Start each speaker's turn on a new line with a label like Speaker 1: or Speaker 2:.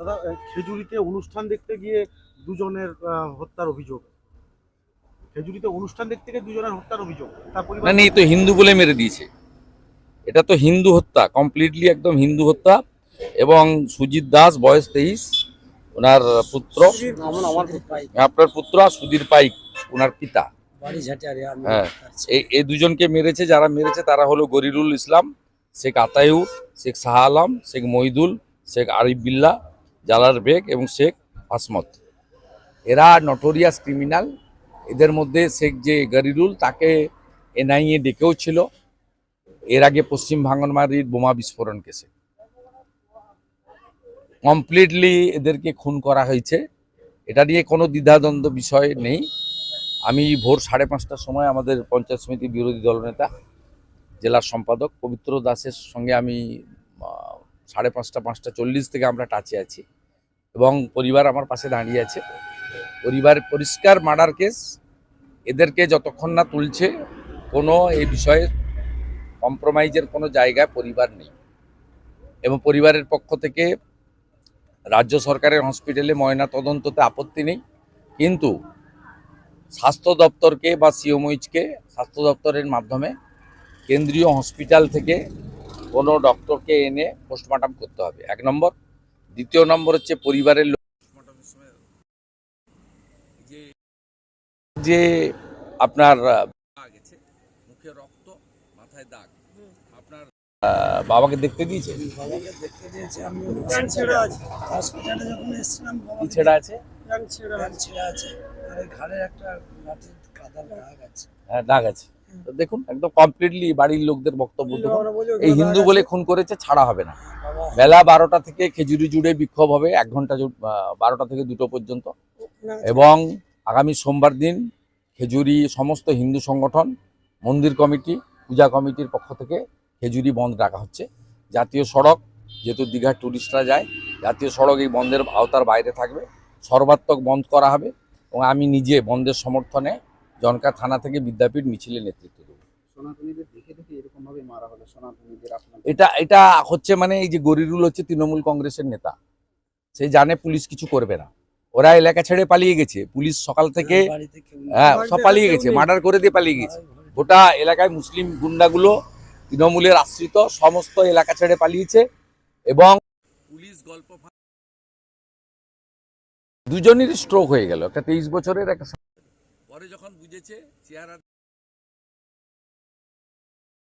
Speaker 1: দাদা, খেজুরিতে অনুষ্ঠান দেখতে গিয়ে দুজনের হত্যার অভিযোগ। খেজুরিতে অনুষ্ঠান দেখতে গিয়ে দুজনের হত্যার অভিযোগ। তার পরিবার
Speaker 2: না, এই তো হিন্দু বলে মেরে দিয়েছে। এটা তো হিন্দু হত্যা, কমপ্লিটলি একদম হিন্দু হত্যা। এবং সুজিত দাস, বয়স 23, ওনার পুত্র, আপনার পুত্র সুধীর পাইক ওনার পিতা। হ্যাঁ, এই দুজনকে মেরেছে। যারা মেরেছে তারা হলো গরিরুল ইসলাম, শেখ আতায়ুর, শেখ শাহ আলম, শেখ মহিদুল, শেখ আরিফ বিল্লা, জালাল বেগ এবং শেখ আসমত। এরা নটোরিয়াস ক্রিমিনাল। এদের মধ্যে শেখ যে গরিরুল, তাকে এনআইএ ডেকেও ছিল এর আগে পশ্চিম ভাঙনমারির বোমা বিস্ফোরণ কেসে। কমপ্লিটলি এদেরকে খুন করা হয়েছে, এটা নিয়ে কোনো দ্বিধাদ্বন্দ্ব বিষয় নেই। আমি ভোর 5:30টার সময় আমাদের পঞ্চায়েত সমিতি বিরোধী দলনেতা জেলার সম্পাদক পবিত্র দাসের সঙ্গে আমি 5:30, 5:40 থেকে আমরা টাচে আছি এবং পরিবার আমার পাশে দাঁড়িয়ে আছে। পরিবার পরিষ্কার মার্ডার কেস, এদেরকে যতক্ষণ না তুলছে কোনো এই বিষয়ে কম্প্রোমাইজের কোনো জায়গায় পরিবার নেই। এবং পরিবারের পক্ষ থেকে রাজ্য সরকারের হসপিটালে ময়না তদন্ততে আপত্তি নেই, কিন্তু স্বাস্থ্য দপ্তরকে বা সিওমইচকে স্বাস্থ্য দপ্তরের মাধ্যমে কেন্দ্রীয় হসপিটাল থেকে কোনো ডক্টরকে এনে পোস্টমর্টম করতে হবে, 1 নম্বর। দ্বিতীয় নম্বর হচ্ছে পরিবারের লোক যে আপনার মুখে রক্ত, মাথায় দাগ, আপনার বাবাকে দেখতে দিয়েছে।
Speaker 3: হসপিটালে যখন এসেছিলাম
Speaker 2: কি ছেড়া আছে? হ্যাঁ, দাগ আছে। তো দেখুন, একদম কমপ্লিটলি বাড়ির লোকদের বক্তব্য দেখুন, এই হিন্দু বলে খুন করেছে, ছাড়া হবে না। বেলা 12টা থেকে খেজুরি জুড়ে বিক্ষোভ হবে, 1 ঘন্টা, 12টা থেকে 2টো পর্যন্ত। এবং আগামী সোমবার দিন খেজুরি সমস্ত হিন্দু সংগঠন, মন্দির কমিটি, পূজা কমিটির পক্ষ থেকে খেজুরি বন্ধ রাখা হচ্ছে। জাতীয় সড়ক, যেহেতু দীঘার টুরিস্টরা যায়, জাতীয় সড়ক এই বন্ধের আওতার বাইরে থাকবে, সর্বাত্মক বন্ধ করা হবে। এবং আমি নিজে বন্ধের সমর্থনে জনকা থানা থেকে বিদ্যাপীঠ মিছিলে নেতৃত্ব দেব। এটা হচ্ছে মানে এই যে গরিরুল হচ্ছে তৃণমূল কংগ্রেসের নেতা, সে জানে পুলিশ কিছু করবে না। ওরা এলাকা ছেড়ে পালিয়ে গেছে, পুলিশ সকাল থেকে সব পালিয়ে গেছে, মার্ডার করে দিয়ে পালিয়ে গেছে। গোটা এলাকায় মুসলিম গুন্ডাগুলো, তৃণমূলের আশ্রিত, সমস্ত এলাকা ছেড়ে পালিয়েছে। এবং পুলিশ গল্প, দুজনেরই স্ট্রোক হয়ে গেল, একটা 23 বছরের, একটা পরে যখন বুঝেছে চেহারা